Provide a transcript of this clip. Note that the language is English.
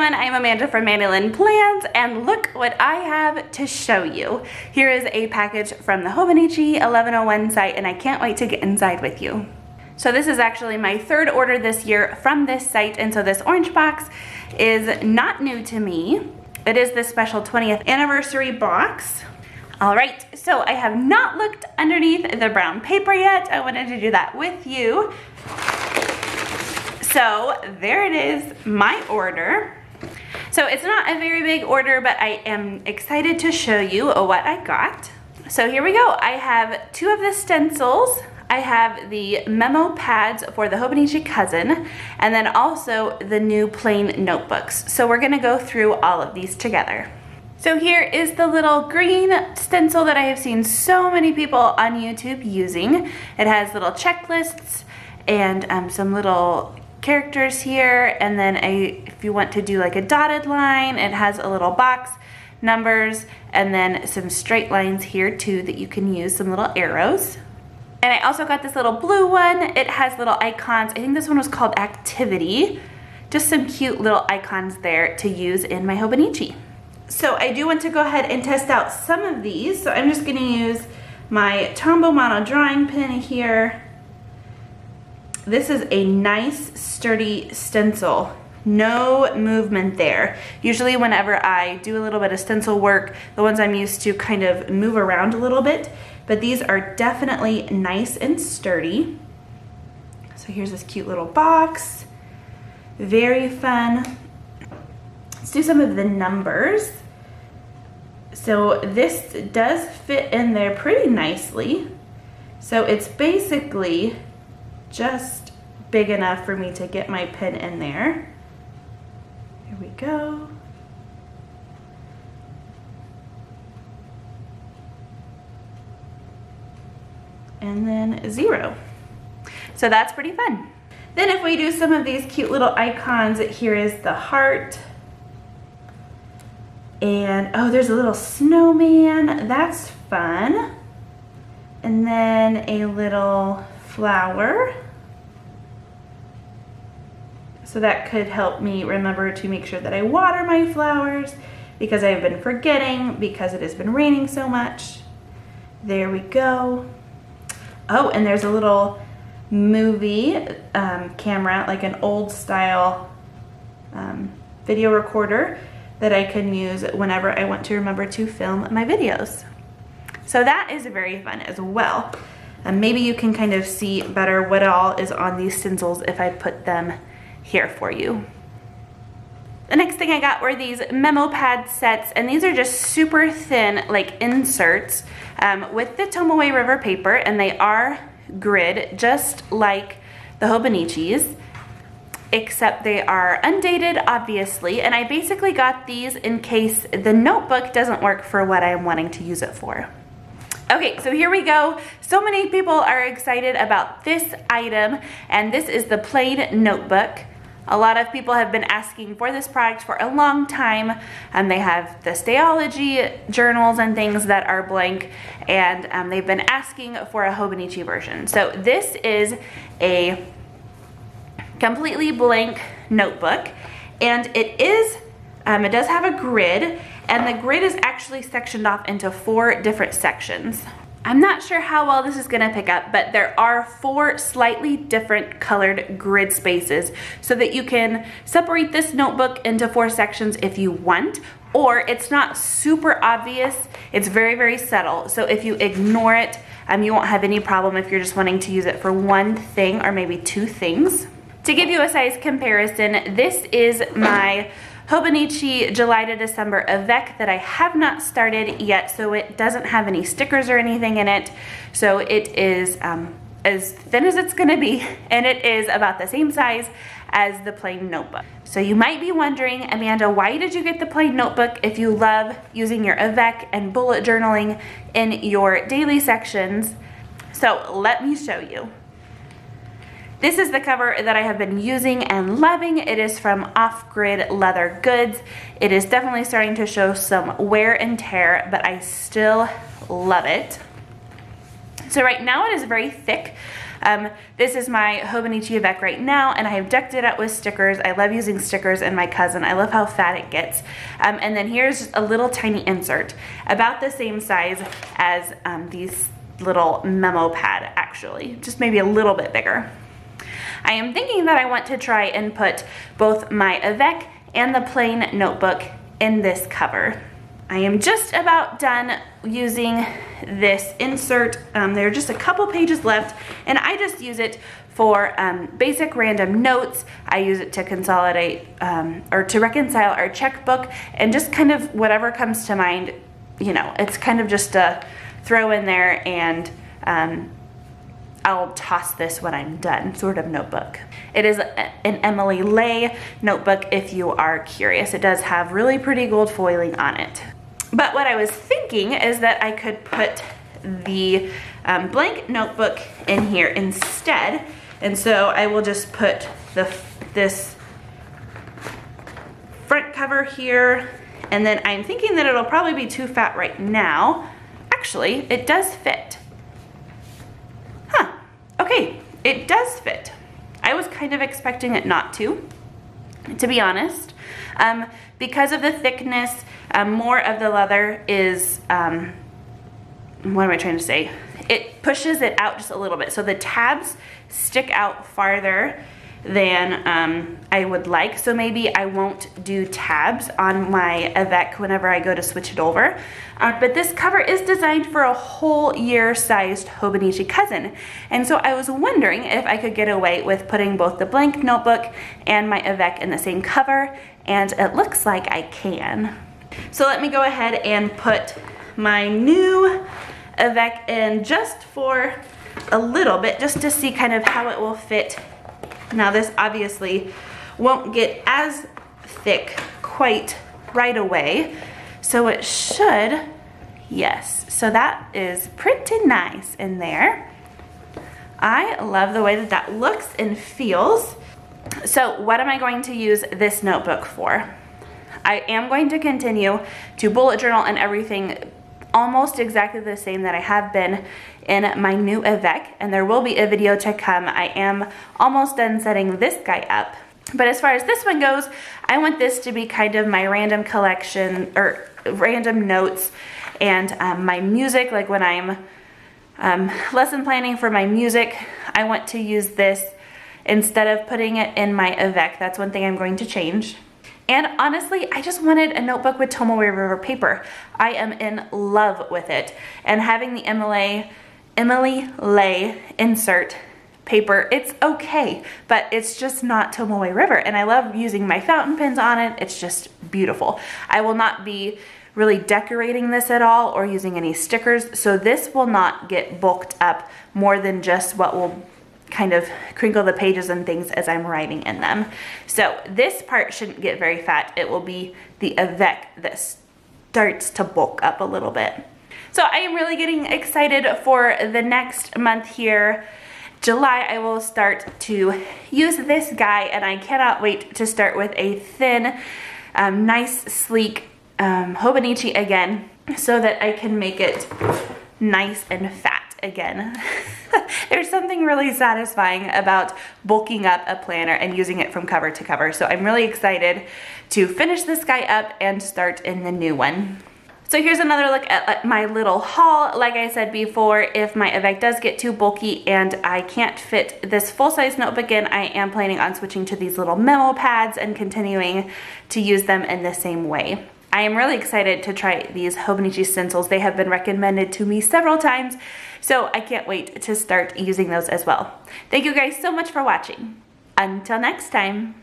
everyone, I'm Amanda from Mandy Lynn Plans, and look what I have to show you. Here is a package from the Hobonichi 1101 site, and I can't wait to get inside with you. So this is actually my third order this year from this site, and so this orange box is not new to me. It is the special 20th anniversary box. All right, so I have not looked underneath the brown paper yet. I wanted to do that with you. So there it is, my order. So it's not a very big order, but I am excited to show you what I got. So here we go. I have two of the stencils. I have the memo pads for the Hobonichi cousin, and then also the new plain notebooks. So we're gonna go through all of these together. So here is the little green stencil that I have seen so many people on YouTube using. It has little checklists and some little characters here, and then if you want to do like a dotted line, it has a little box, numbers, and then some straight lines here too that you can use, some little arrows. And I also got this little blue one. It has little icons. I think this one was called Activity. Just some cute little icons there to use in my Hobonichi. So I do want to go ahead and test out some of these. So I'm just gonna use my Tombow Mono drawing pen here. This is a nice sturdy stencil, no movement there. Usually whenever I do a little bit of stencil work, the ones I'm used to kind of move around a little bit, but these are definitely nice and sturdy. So here's this cute little box, very fun. Let's do some of the numbers. So this does fit in there pretty nicely. So it's basically just big enough for me to get my pen in there. Here we go. And then 0. So that's pretty fun. Then if we do some of these cute little icons, here is the heart. And oh, there's a little snowman, that's fun. And then a little flower. So that could help me remember to make sure that I water my flowers because I've been forgetting because it has been raining so much. There we go. Oh, and there's a little movie camera, like an old style video recorder that I can use whenever I want to remember to film my videos. So that is very fun as well. Maybe you can kind of see better what all is on these stencils if I put them here for you. The next thing I got were these Memo Pad Sets, and these are just super thin, like inserts with the Tomoe River paper, and they are grid, just like the Hobonichis, except they are undated, obviously, and I basically got these in case the notebook doesn't work for what I'm wanting to use it for. Okay, so here we go. So many people are excited about this item, and this is the plain notebook. A lot of people have been asking for this product for a long time, and they have the Stayology journals and things that are blank, and they've been asking for a Hobonichi version. So this is a completely blank notebook, and it does have a grid, and the grid is actually sectioned off into 4 different sections. I'm not sure how well this is gonna pick up, but there are 4 slightly different colored grid spaces so that you can separate this notebook into 4 sections if you want, or it's not super obvious. It's very, very subtle. So if you ignore it, you won't have any problem if you're just wanting to use it for one thing or maybe 2 things. To give you a size comparison, this is my Hobonichi July to December Avec that I have not started yet, so it doesn't have any stickers or anything in it. So it is as thin as it's gonna be, and it is about the same size as the plain notebook. So you might be wondering, Amanda, why did you get the plain notebook if you love using your Avec and bullet journaling in your daily sections? So let me show you. This is the cover that I have been using and loving. It is from Off Grid Leather Goods. It is definitely starting to show some wear and tear, but I still love it. So right now it is very thick. This is my Hobonichi Avec right now, and I have decked it out with stickers. I love using stickers in my cousin. I love how fat it gets. And then here's a little tiny insert, about the same size as these little memo pad, actually, just maybe a little bit bigger. I am thinking that I want to try and put both my Avec and the plain notebook in this cover. I am just about done using this insert. There are just a couple pages left, and I just use it for basic random notes. I use it to consolidate or to reconcile our checkbook, and just kind of whatever comes to mind, you know, it's kind of just a throw in there, and I'll toss this when I'm done sort of notebook. It is an Emily Lay notebook if you are curious. It does have really pretty gold foiling on it. But what I was thinking is that I could put the blank notebook in here instead. And so I will just put this front cover here. And then I'm thinking that it'll probably be too fat right now. Actually, it does fit. Huh, okay, it does fit. I was kind of expecting it not to be honest. Because of the thickness, more of the leather is, what am I trying to say? It pushes it out just a little bit. So the tabs stick out farther than I would like. So maybe I won't do tabs on my Avec whenever I go to switch it over. But this cover is designed for a whole year-sized Hobonichi cousin. And so I was wondering if I could get away with putting both the blank notebook and my Avec in the same cover, and it looks like I can. So let me go ahead and put my new Avec in just for a little bit, just to see kind of how it will fit. Now this obviously won't get as thick quite right away, so it should, yes. So that is pretty nice in there. I love the way that that looks and feels. So what am I going to use this notebook for? I am going to continue to bullet journal and everything almost exactly the same that I have been in my new Avec, and there will be a video to come. I am almost done setting this guy up. But as far as this one goes, I want this to be kind of my random collection or random notes and my music. Like when I'm lesson planning for my music, I want to use this instead of putting it in my Avec. That's one thing I'm going to change. And honestly, I just wanted a notebook with Tomoe River paper. I am in love with it. And having the Emily Lay insert paper, it's okay, but it's just not Tomoe River. And I love using my fountain pens on it. It's just beautiful. I will not be really decorating this at all or using any stickers, so this will not get bulked up more than just what will kind of crinkle the pages and things as I'm writing in them. So this part shouldn't get very fat. It will be the Avec that starts to bulk up a little bit. So I am really getting excited for the next month here. July, I will start to use this guy, and I cannot wait to start with a thin, nice, sleek Hobonichi again, so that I can make it nice and fat again. There's something really satisfying about bulking up a planner and using it from cover to cover. So I'm really excited to finish this guy up and start in the new one. So here's another look at my little haul. Like I said before, if my Avec does get too bulky and I can't fit this full-size notebook in, I am planning on switching to these little memo pads and continuing to use them in the same way. I am really excited to try these Hobonichi stencils. They have been recommended to me several times, so I can't wait to start using those as well. Thank you guys so much for watching. Until next time.